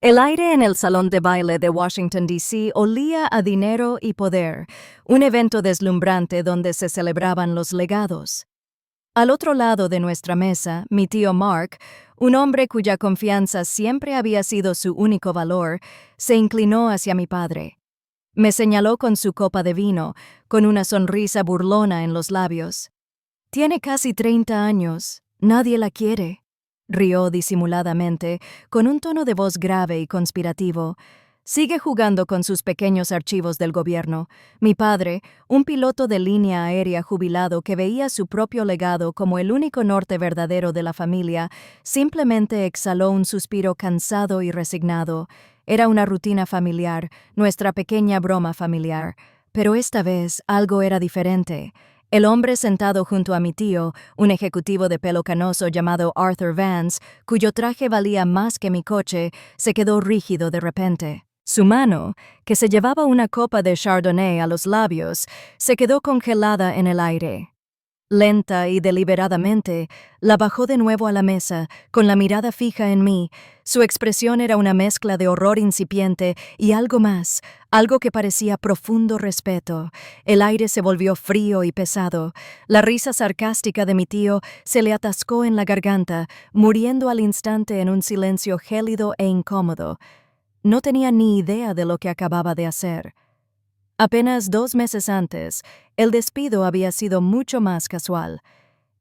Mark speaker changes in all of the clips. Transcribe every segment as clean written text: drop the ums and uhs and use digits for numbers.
Speaker 1: El aire en el salón de baile de Washington, D.C. olía a dinero y poder, un evento deslumbrante donde se celebraban los legados. Al otro lado de nuestra mesa, mi tío Mark, un hombre cuya confianza siempre había sido su único valor, se inclinó hacia mi padre. Me señaló con su copa de vino, con una sonrisa burlona en los labios. Tiene casi 30 años. Nadie la quiere. Rió disimuladamente, con un tono de voz grave y conspirativo. Sigue jugando con sus pequeños archivos del gobierno. Mi padre, un piloto de línea aérea jubilado que veía su propio legado como el único norte verdadero de la familia, simplemente exhaló un suspiro cansado y resignado. Era una rutina familiar, nuestra pequeña broma familiar. Pero esta vez algo era diferente. El hombre sentado junto a mi tío, un ejecutivo de pelo canoso llamado Arthur Vance, cuyo traje valía más que mi coche, se quedó rígido de repente. Su mano, que se llevaba una copa de Chardonnay a los labios, se quedó congelada en el aire. Lenta y deliberadamente, la bajó de nuevo a la mesa, con la mirada fija en mí. Su expresión era una mezcla de horror incipiente y algo más, algo que parecía profundo respeto. El aire se volvió frío y pesado. La risa sarcástica de mi tío se le atascó en la garganta, muriendo al instante en un silencio gélido e incómodo. No tenía ni idea de lo que acababa de hacer. Apenas 2 meses antes, el despido había sido mucho más casual.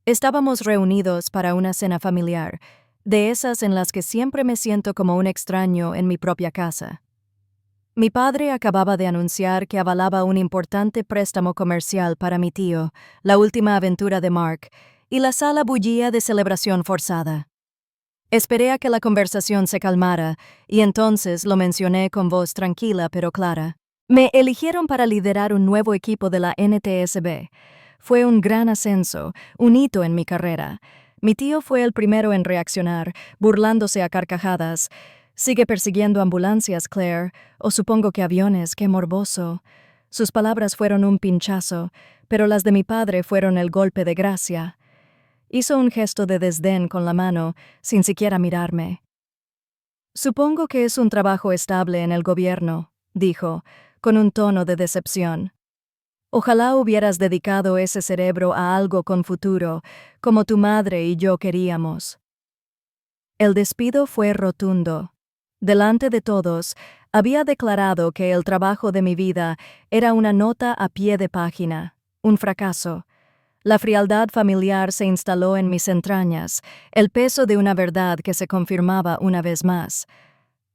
Speaker 1: Estábamos reunidos para una cena familiar, de esas en las que siempre me siento como un extraño en mi propia casa. Mi padre acababa de anunciar que avalaba un importante préstamo comercial para mi tío, la última aventura de Mark, y la sala bullía de celebración forzada. Esperé a que la conversación se calmara, y entonces lo mencioné con voz tranquila pero clara. Me eligieron para liderar un nuevo equipo de la NTSB. Fue un gran ascenso, un hito en mi carrera. Mi tío fue el primero en reaccionar, burlándose a carcajadas. «Sigue persiguiendo ambulancias, Claire, o supongo que aviones, qué morboso». Sus palabras fueron un pinchazo, pero las de mi padre fueron el golpe de gracia. Hizo un gesto de desdén con la mano, sin siquiera mirarme. «Supongo que es un trabajo estable en el gobierno», dijo, con un tono de decepción. «Ojalá hubieras dedicado ese cerebro a algo con futuro, como tu madre y yo queríamos». El despido fue rotundo. Delante de todos, había declarado que el trabajo de mi vida era una nota a pie de página, un fracaso. La frialdad familiar se instaló en mis entrañas, el peso de una verdad que se confirmaba una vez más.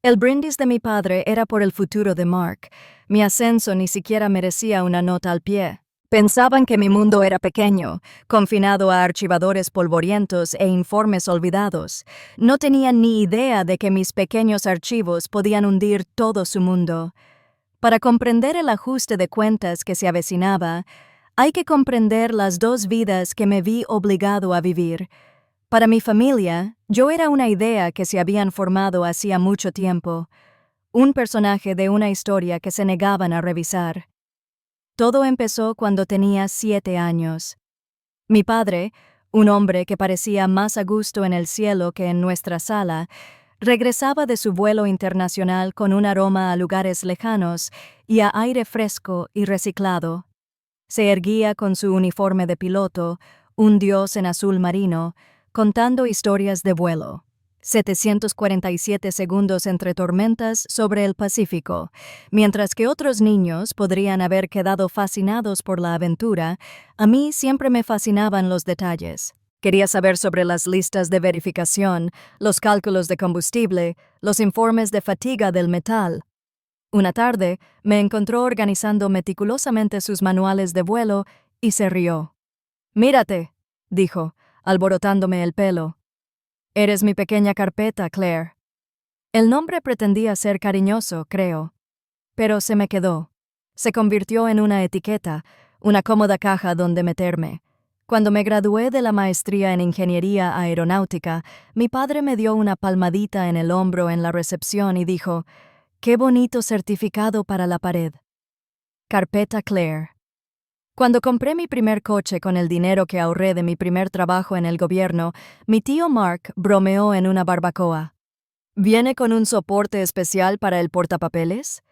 Speaker 1: El brindis de mi padre era por el futuro de Mark. Mi ascenso ni siquiera merecía una nota al pie. Pensaban que mi mundo era pequeño, confinado a archivadores polvorientos e informes olvidados. No tenían ni idea de que mis pequeños archivos podían hundir todo su mundo. Para comprender el ajuste de cuentas que se avecinaba, hay que comprender las 2 vidas que me vi obligado a vivir. Para mi familia, yo era una idea que se habían formado hacía mucho tiempo, un personaje de una historia que se negaban a revisar. Todo empezó cuando tenía 7 años. Mi padre, un hombre que parecía más a gusto en el cielo que en nuestra sala, regresaba de su vuelo internacional con un aroma a lugares lejanos y a aire fresco y reciclado. Se erguía con su uniforme de piloto, un dios en azul marino, contando historias de vuelo. 747 segundos entre tormentas sobre el Pacífico. Mientras que otros niños podrían haber quedado fascinados por la aventura, a mí siempre me fascinaban los detalles. Quería saber sobre las listas de verificación, los cálculos de combustible, los informes de fatiga del metal. Una tarde, me encontró organizando meticulosamente sus manuales de vuelo y se rió. «Mírate», dijo, alborotándome el pelo. «Eres mi pequeña carpeta, Claire». El nombre pretendía ser cariñoso, creo. Pero se me quedó. Se convirtió en una etiqueta, una cómoda caja donde meterme. Cuando me gradué de la maestría en Ingeniería Aeronáutica, mi padre me dio una palmadita en el hombro en la recepción y dijo: «Qué bonito certificado para la pared». Carpeta Claire. Cuando compré mi primer coche con el dinero que ahorré de mi primer trabajo en el gobierno, mi tío Mark bromeó en una barbacoa. ¿Viene con un soporte especial para el portapapeles?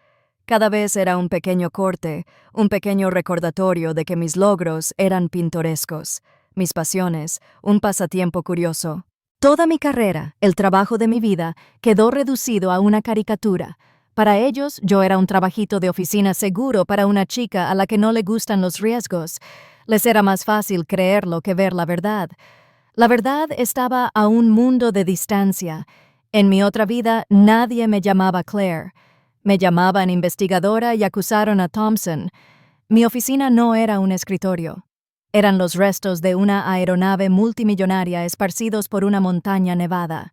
Speaker 1: Cada vez era un pequeño corte, un pequeño recordatorio de que mis logros eran pintorescos, mis pasiones, un pasatiempo curioso. Toda mi carrera, el trabajo de mi vida, quedó reducido a una caricatura. Para ellos, yo era un trabajito de oficina seguro para una chica a la que no le gustan los riesgos. Les era más fácil creerlo que ver la verdad. La verdad estaba a un mundo de distancia. En mi otra vida, nadie me llamaba Claire. Me llamaban investigadora y acusaron a Thompson. Mi oficina no era un escritorio. Eran los restos de una aeronave multimillonaria esparcidos por una montaña nevada.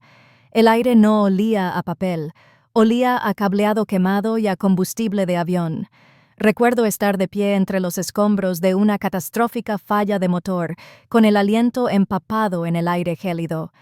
Speaker 1: El aire no olía a papel, olía a cableado quemado y a combustible de avión. Recuerdo estar de pie entre los escombros de una catastrófica falla de motor, con el aliento empapado en el aire gélido.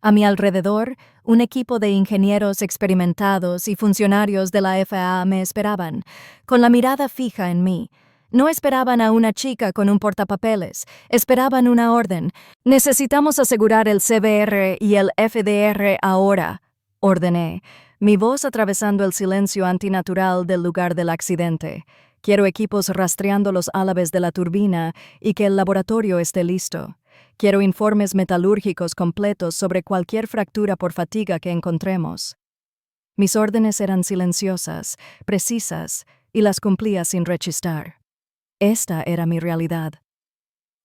Speaker 1: A mi alrededor, un equipo de ingenieros experimentados y funcionarios de la FAA me esperaban, con la mirada fija en mí. No esperaban a una chica con un portapapeles, esperaban una orden. Necesitamos asegurar el CBR y el FDR ahora, ordené, mi voz atravesando el silencio antinatural del lugar del accidente. Quiero equipos rastreando los álabes de la turbina y que el laboratorio esté listo. Quiero informes metalúrgicos completos sobre cualquier fractura por fatiga que encontremos. Mis órdenes eran silenciosas, precisas, y las cumplía sin rechistar. Esta era mi realidad.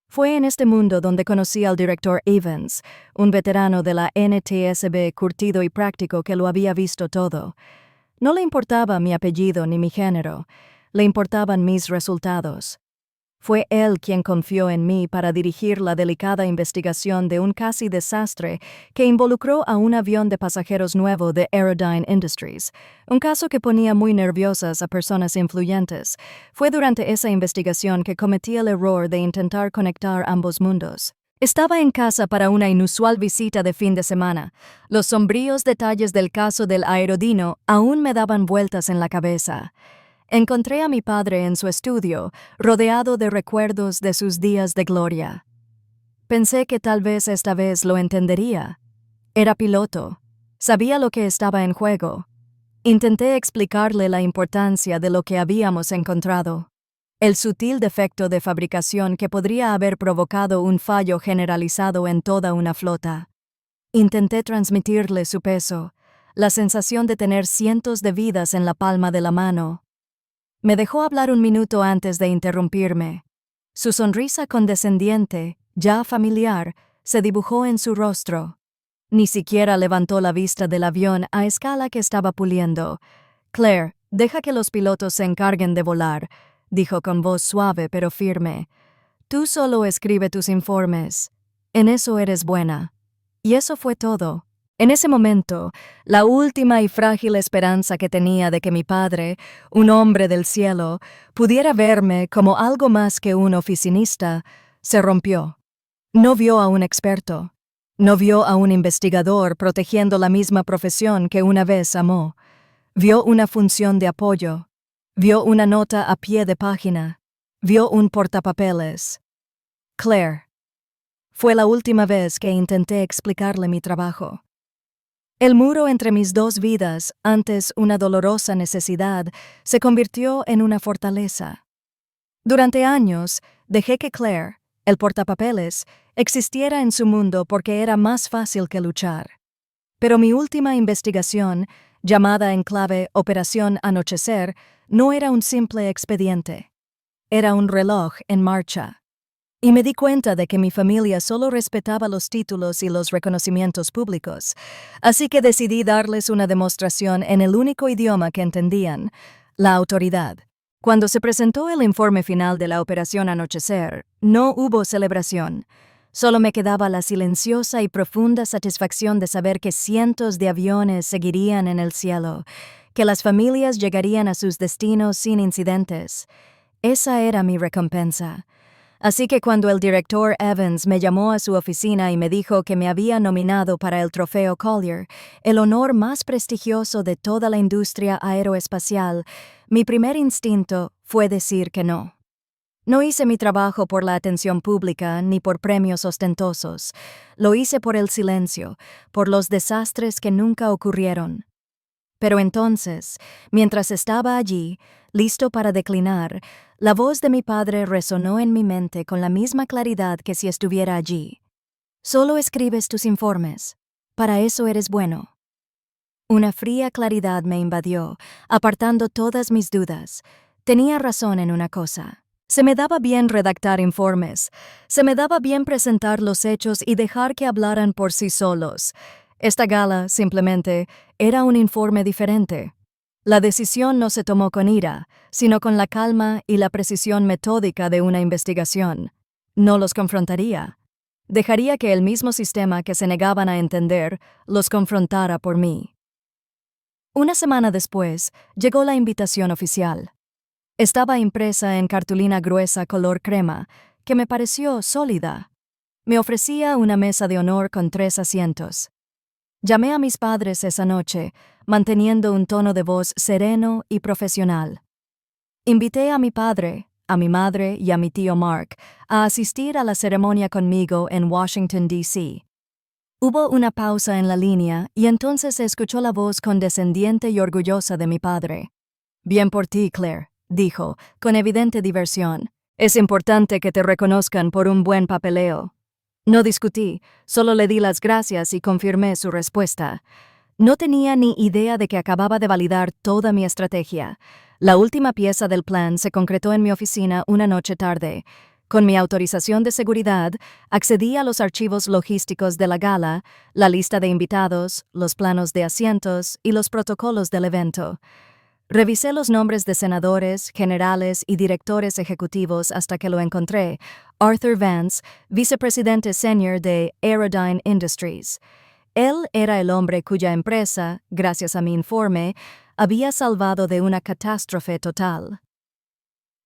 Speaker 1: Fue en este mundo donde conocí al director Evans, un veterano de la NTSB curtido y práctico que lo había visto todo. No le importaba mi apellido ni mi género, le importaban mis resultados. Fue él quien confió en mí para dirigir la delicada investigación de un casi desastre que involucró a un avión de pasajeros nuevo de Aerodyne Industries, un caso que ponía muy nerviosas a personas influyentes. Fue durante esa investigación que cometí el error de intentar conectar ambos mundos. Estaba en casa para una inusual visita de fin de semana. Los sombríos detalles del caso del Aerodino aún me daban vueltas en la cabeza. Encontré a mi padre en su estudio, rodeado de recuerdos de sus días de gloria. Pensé que tal vez esta vez lo entendería. Era piloto. Sabía lo que estaba en juego. Intenté explicarle la importancia de lo que habíamos encontrado. El sutil defecto de fabricación que podría haber provocado un fallo generalizado en toda una flota. Intenté transmitirle su peso, la sensación de tener cientos de vidas en la palma de la mano. Me dejó hablar un minuto antes de interrumpirme. Su sonrisa condescendiente, ya familiar, se dibujó en su rostro. Ni siquiera levantó la vista del avión a escala que estaba puliendo. «Claire, deja que los pilotos se encarguen de volar», dijo con voz suave pero firme. «Tú solo escribe tus informes. En eso eres buena». Y eso fue todo. En ese momento, la última y frágil esperanza que tenía de que mi padre, un hombre del cielo, pudiera verme como algo más que un oficinista, se rompió. No vio a un experto. No vio a un investigador protegiendo la misma profesión que una vez amó. Vio una función de apoyo. Vio una nota a pie de página. Vio un portapapeles. Claire. Fue la última vez que intenté explicarle mi trabajo. El muro entre mis dos vidas, antes una dolorosa necesidad, se convirtió en una fortaleza. Durante años, dejé que Claire, el portapapeles, existiera en su mundo porque era más fácil que luchar. Pero mi última investigación, llamada en clave Operación Anochecer, no era un simple expediente. Era un reloj en marcha. Y me di cuenta de que mi familia solo respetaba los títulos y los reconocimientos públicos, así que decidí darles una demostración en el único idioma que entendían, la autoridad. Cuando se presentó el informe final de la Operación Anochecer, no hubo celebración. Solo me quedaba la silenciosa y profunda satisfacción de saber que cientos de aviones seguirían en el cielo, que las familias llegarían a sus destinos sin incidentes. Esa era mi recompensa. Así que cuando el director Evans me llamó a su oficina y me dijo que me había nominado para el Trofeo Collier, el honor más prestigioso de toda la industria aeroespacial, mi primer instinto fue decir que no. No hice mi trabajo por la atención pública ni por premios ostentosos. Lo hice por el silencio, por los desastres que nunca ocurrieron. Pero entonces, mientras estaba allí, listo para declinar, la voz de mi padre resonó en mi mente con la misma claridad que si estuviera allí. Solo escribes tus informes. Para eso eres bueno. Una fría claridad me invadió, apartando todas mis dudas. Tenía razón en una cosa. Se me daba bien redactar informes. Se me daba bien presentar los hechos y dejar que hablaran por sí solos. Esta gala, simplemente, era un informe diferente. La decisión no se tomó con ira, sino con la calma y la precisión metódica de una investigación. No los confrontaría. Dejaría que el mismo sistema que se negaban a entender los confrontara por mí. Una semana después, llegó la invitación oficial. Estaba impresa en cartulina gruesa color crema, que me pareció sólida. Me ofrecía una mesa de honor con 3 asientos. Llamé a mis padres esa noche, manteniendo un tono de voz sereno y profesional. Invité a mi padre, a mi madre y a mi tío Mark a asistir a la ceremonia conmigo en Washington, D.C. Hubo una pausa en la línea y entonces se escuchó la voz condescendiente y orgullosa de mi padre. «Bien por ti, Claire», dijo, con evidente diversión. «Es importante que te reconozcan por un buen papeleo». No discutí, solo le di las gracias y confirmé su respuesta. No tenía ni idea de que acababa de validar toda mi estrategia. La última pieza del plan se concretó en mi oficina una noche tarde. Con mi autorización de seguridad, accedí a los archivos logísticos de la gala, la lista de invitados, los planos de asientos y los protocolos del evento. Revisé los nombres de senadores, generales y directores ejecutivos hasta que lo encontré: Arthur Vance, vicepresidente senior de Aerodyne Industries. Él era el hombre cuya empresa, gracias a mi informe, había salvado de una catástrofe total.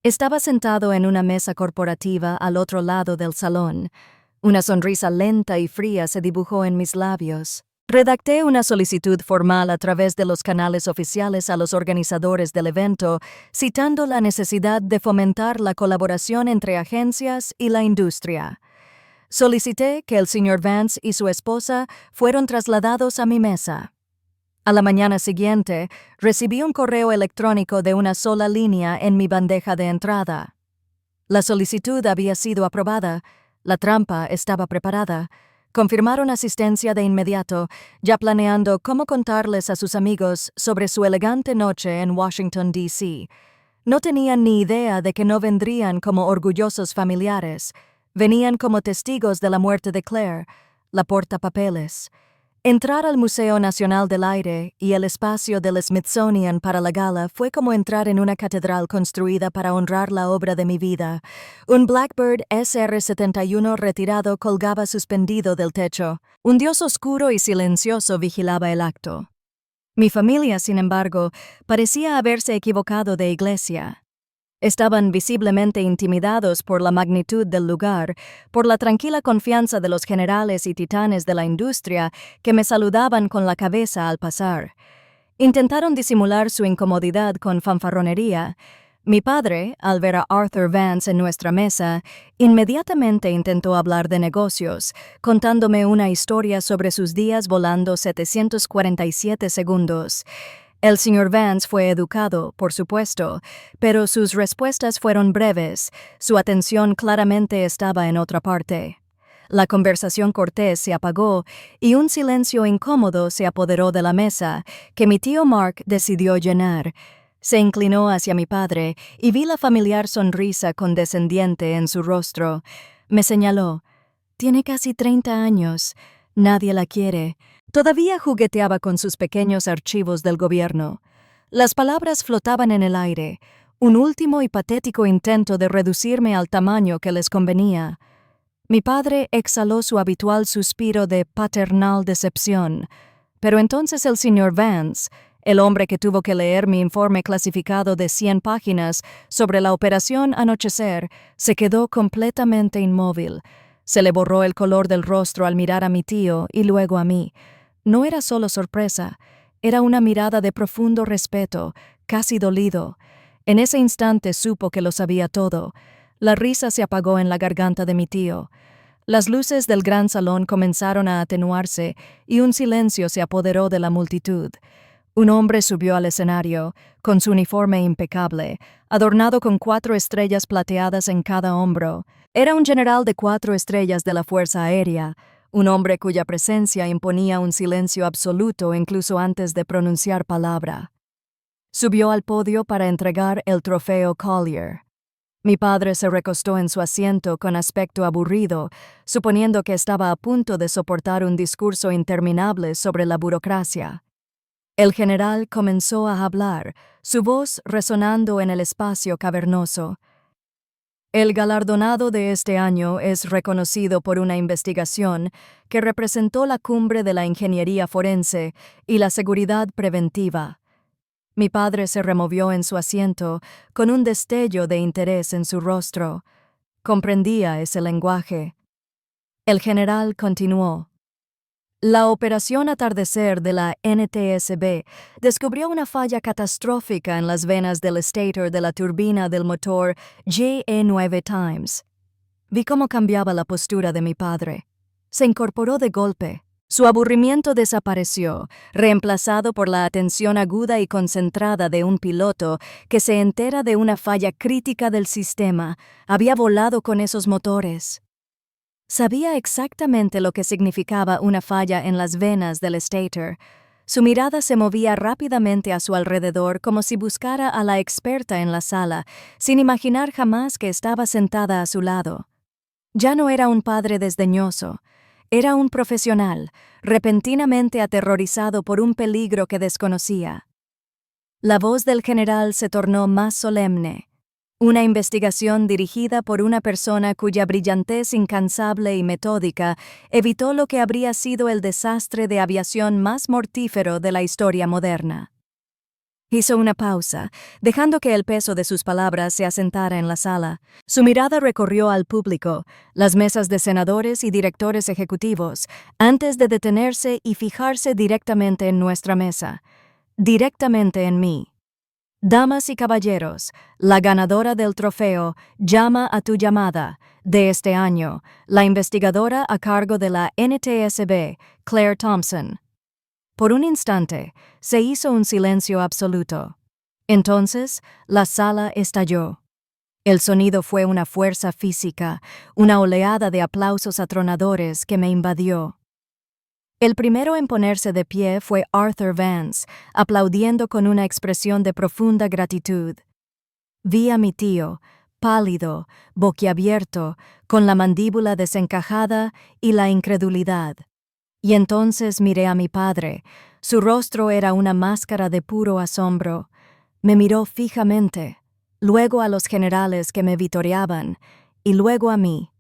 Speaker 1: Estaba sentado en una mesa corporativa al otro lado del salón. Una sonrisa lenta y fría se dibujó en mis labios. Redacté una solicitud formal a través de los canales oficiales a los organizadores del evento, citando la necesidad de fomentar la colaboración entre agencias y la industria. Solicité que el señor Vance y su esposa fueran trasladados a mi mesa. A la mañana siguiente, recibí un correo electrónico de una sola línea en mi bandeja de entrada. La solicitud había sido aprobada, la trampa estaba preparada. Confirmaron asistencia de inmediato, ya planeando cómo contarles a sus amigos sobre su elegante noche en Washington, D.C. No tenían ni idea de que no vendrían como orgullosos familiares, venían como testigos de la muerte de Claire, la portapapeles. Entrar al Museo Nacional del Aire y el espacio del Smithsonian para la gala fue como entrar en una catedral construida para honrar la obra de mi vida. Un Blackbird SR-71 retirado colgaba suspendido del techo. Un dios oscuro y silencioso vigilaba el acto. Mi familia, sin embargo, parecía haberse equivocado de iglesia. Estaban visiblemente intimidados por la magnitud del lugar, por la tranquila confianza de los generales y titanes de la industria que me saludaban con la cabeza al pasar. Intentaron disimular su incomodidad con fanfarronería. Mi padre, al ver a Arthur Vance en nuestra mesa, inmediatamente intentó hablar de negocios, contándome una historia sobre sus días volando 747 segundos. El señor Vance fue educado, por supuesto, pero sus respuestas fueron breves, su atención claramente estaba en otra parte. La conversación cortés se apagó y un silencio incómodo se apoderó de la mesa, que mi tío Mark decidió llenar. Se inclinó hacia mi padre y vi la familiar sonrisa condescendiente en su rostro. Me señaló: «Tiene casi 30 años. Nadie la quiere». Todavía jugueteaba con sus pequeños archivos del gobierno. Las palabras flotaban en el aire, un último y patético intento de reducirme al tamaño que les convenía. Mi padre exhaló su habitual suspiro de paternal decepción, pero entonces el señor Vance, el hombre que tuvo que leer mi informe clasificado de 100 páginas sobre la operación Anochecer, se quedó completamente inmóvil. Se le borró el color del rostro al mirar a mi tío y luego a mí. No era solo sorpresa, era una mirada de profundo respeto, casi dolido. En ese instante supo que lo sabía todo. La risa se apagó en la garganta de mi tío. Las luces del gran salón comenzaron a atenuarse y un silencio se apoderó de la multitud. Un hombre subió al escenario, con su uniforme impecable, adornado con 4 estrellas plateadas en cada hombro. Era un general de 4 estrellas de la Fuerza Aérea, un hombre cuya presencia imponía un silencio absoluto incluso antes de pronunciar palabra. Subió al podio para entregar el trofeo Collier. Mi padre se recostó en su asiento con aspecto aburrido, suponiendo que estaba a punto de soportar un discurso interminable sobre la burocracia. El general comenzó a hablar, su voz resonando en el espacio cavernoso. El galardonado de este año es reconocido por una investigación que representó la cumbre de la ingeniería forense y la seguridad preventiva. Mi padre se removió en su asiento con un destello de interés en su rostro. Comprendía ese lenguaje. El general continuó. La operación Atardecer de la NTSB descubrió una falla catastrófica en las venas del stator de la turbina del motor JE9 Times. Vi cómo cambiaba la postura de mi padre. Se incorporó de golpe. Su aburrimiento desapareció, reemplazado por la atención aguda y concentrada de un piloto que se entera de una falla crítica del sistema. Había volado con esos motores. Sabía exactamente lo que significaba una falla en las venas del stator. Su mirada se movía rápidamente a su alrededor como si buscara a la experta en la sala, sin imaginar jamás que estaba sentada a su lado. Ya no era un padre desdeñoso. Era un profesional, repentinamente aterrorizado por un peligro que desconocía. La voz del general se tornó más solemne. Una investigación dirigida por una persona cuya brillantez incansable y metódica evitó lo que habría sido el desastre de aviación más mortífero de la historia moderna. Hizo una pausa, dejando que el peso de sus palabras se asentara en la sala. Su mirada recorrió al público, las mesas de senadores y directores ejecutivos, antes de detenerse y fijarse directamente en nuestra mesa, directamente en mí. Damas y caballeros, la ganadora del trofeo Llama a tu llamada de este año, la investigadora a cargo de la NTSB, Claire Thompson. Por un instante, se hizo un silencio absoluto. Entonces, la sala estalló. El sonido fue una fuerza física, una oleada de aplausos atronadores que me invadió. El primero en ponerse de pie fue Arthur Vance, aplaudiendo con una expresión de profunda gratitud. Vi a mi tío, pálido, boquiabierto, con la mandíbula desencajada y la incredulidad. Y entonces miré a mi padre. Su rostro era una máscara de puro asombro. Me miró fijamente, luego a los generales que me vitoreaban, y luego a mí.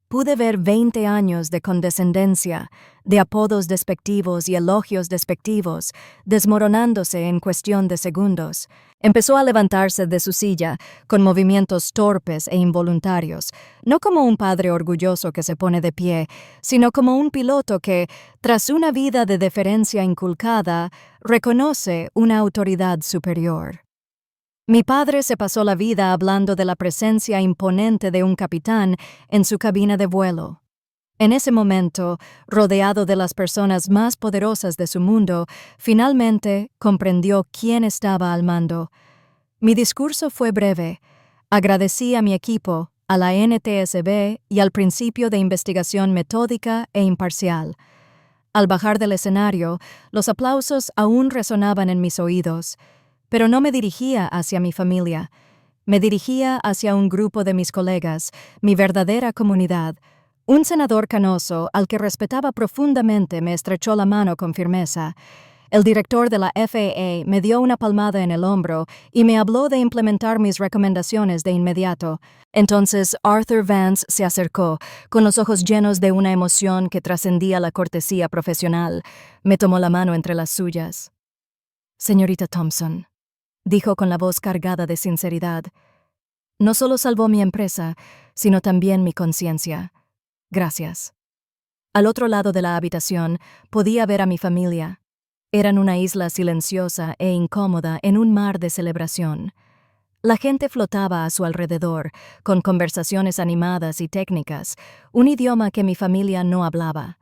Speaker 1: Pude ver 20 años de condescendencia, de apodos despectivos y elogios despectivos, desmoronándose en cuestión de segundos. Empezó a levantarse de su silla, con movimientos torpes e involuntarios, no como un padre orgulloso que se pone de pie, sino como un piloto que, tras una vida de deferencia inculcada, reconoce una autoridad superior. Mi padre se pasó la vida hablando de la presencia imponente de un capitán en su cabina de vuelo. En ese momento, rodeado de las personas más poderosas de su mundo, finalmente comprendió quién estaba al mando. Mi discurso fue breve. Agradecí a mi equipo, a la NTSB y al principio de investigación metódica e imparcial. Al bajar del escenario, los aplausos aún resonaban en mis oídos. Pero no me dirigía hacia mi familia. Me dirigía hacia un grupo de mis colegas, mi verdadera comunidad. Un senador canoso, al que respetaba profundamente, me estrechó la mano con firmeza. El director de la FAA me dio una palmada en el hombro y me habló de implementar mis recomendaciones de inmediato. Entonces Arthur Vance se acercó, con los ojos llenos de una emoción que trascendía la cortesía profesional. Me tomó la mano entre las suyas. «Señorita Thompson», dijo con la voz cargada de sinceridad, «no solo salvó mi empresa, sino también mi conciencia. Gracias». Al otro lado de la habitación podía ver a mi familia. Eran una isla silenciosa e incómoda en un mar de celebración. La gente flotaba a su alrededor, con conversaciones animadas y técnicas, un idioma que mi familia no hablaba.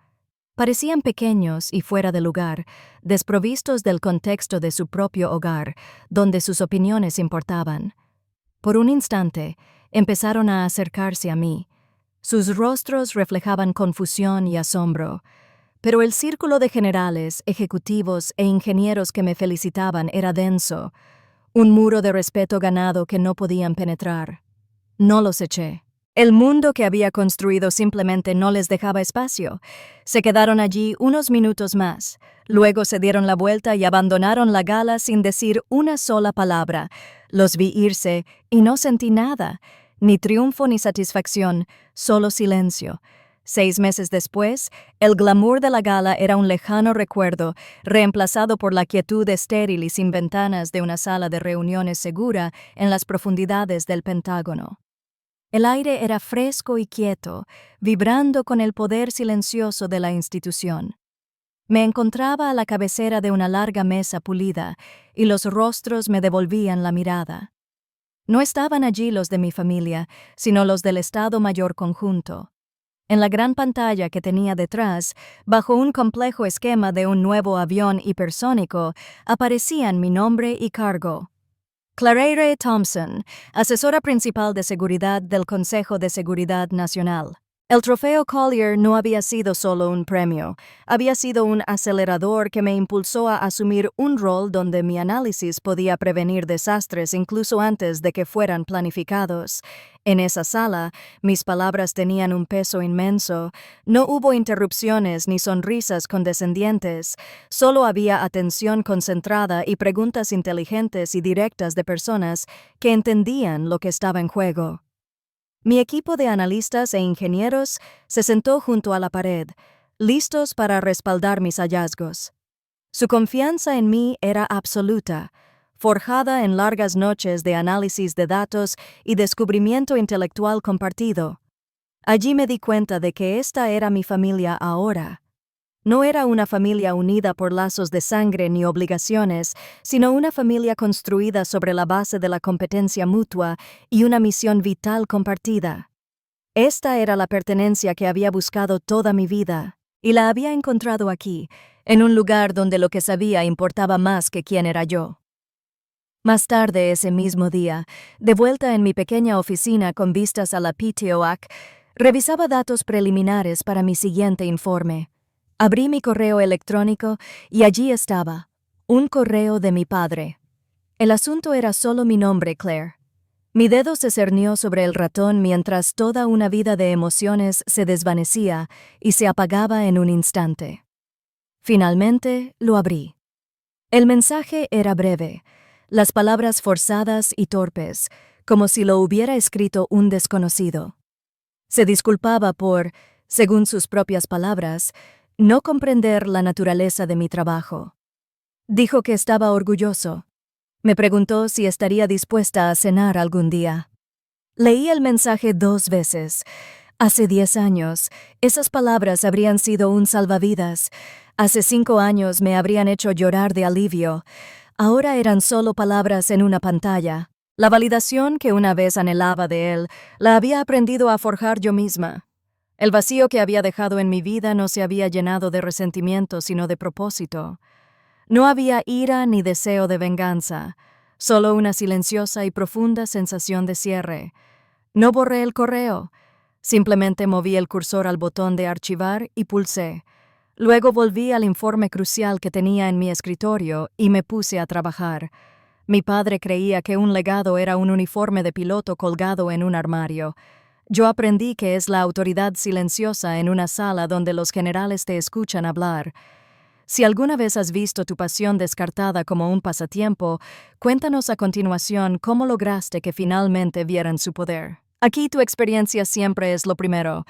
Speaker 1: Parecían pequeños y fuera de lugar, desprovistos del contexto de su propio hogar, donde sus opiniones importaban. Por un instante, empezaron a acercarse a mí. Sus rostros reflejaban confusión y asombro, pero el círculo de generales, ejecutivos e ingenieros que me felicitaban era denso, un muro de respeto ganado que no podían penetrar. No los eché. El mundo que había construido simplemente no les dejaba espacio. Se quedaron allí unos minutos más. Luego se dieron la vuelta y abandonaron la gala sin decir una sola palabra. Los vi irse y no sentí nada, ni triunfo ni satisfacción, solo silencio. 6 meses después, el glamour de la gala era un lejano recuerdo, reemplazado por la quietud estéril y sin ventanas de una sala de reuniones segura en las profundidades del Pentágono. El aire era fresco y quieto, vibrando con el poder silencioso de la institución. Me encontraba a la cabecera de una larga mesa pulida, y los rostros me devolvían la mirada. No estaban allí los de mi familia, sino los del Estado Mayor Conjunto. En la gran pantalla que tenía detrás, bajo un complejo esquema de un nuevo avión hipersónico, aparecían mi nombre y cargo. Claire Thompson, asesora principal de seguridad del Consejo de Seguridad Nacional. El trofeo Collier no había sido solo un premio, había sido un acelerador que me impulsó a asumir un rol donde mi análisis podía prevenir desastres incluso antes de que fueran planificados. En esa sala, mis palabras tenían un peso inmenso. No hubo interrupciones ni sonrisas condescendientes, solo había atención concentrada y preguntas inteligentes y directas de personas que entendían lo que estaba en juego. Mi equipo de analistas e ingenieros se sentó junto a la pared, listos para respaldar mis hallazgos. Su confianza en mí era absoluta, forjada en largas noches de análisis de datos y descubrimiento intelectual compartido. Allí me di cuenta de que esta era mi familia ahora. No era una familia unida por lazos de sangre ni obligaciones, sino una familia construida sobre la base de la competencia mutua y una misión vital compartida. Esta era la pertenencia que había buscado toda mi vida, y la había encontrado aquí, en un lugar donde lo que sabía importaba más que quién era yo. Más tarde ese mismo día, de vuelta en mi pequeña oficina con vistas a la PTOAC, revisaba datos preliminares para mi siguiente informe. Abrí mi correo electrónico y allí estaba, un correo de mi padre. El asunto era solo mi nombre, Claire. Mi dedo se cernió sobre el ratón mientras toda una vida de emociones se desvanecía y se apagaba en un instante. Finalmente lo abrí. El mensaje era breve, las palabras forzadas y torpes, como si lo hubiera escrito un desconocido. Se disculpaba por, según sus propias palabras, no comprender la naturaleza de mi trabajo. Dijo que estaba orgulloso. Me preguntó si estaría dispuesta a cenar algún día. Leí el mensaje 2 veces. Hace 10 años, esas palabras habrían sido un salvavidas. Hace 5 años me habrían hecho llorar de alivio. Ahora eran solo palabras en una pantalla. La validación que una vez anhelaba de él, la había aprendido a forjar yo misma. El vacío que había dejado en mi vida no se había llenado de resentimiento, sino de propósito. No había ira ni deseo de venganza, solo una silenciosa y profunda sensación de cierre. No borré el correo, simplemente moví el cursor al botón de archivar y pulsé. Luego volví al informe crucial que tenía en mi escritorio y me puse a trabajar. Mi padre creía que un legado era un uniforme de piloto colgado en un armario. Yo aprendí que es la autoridad silenciosa en una sala donde los generales te escuchan hablar. Si alguna vez has visto tu pasión descartada como un pasatiempo, cuéntanos a continuación cómo lograste que finalmente vieran su poder. Aquí tu experiencia siempre es lo primero.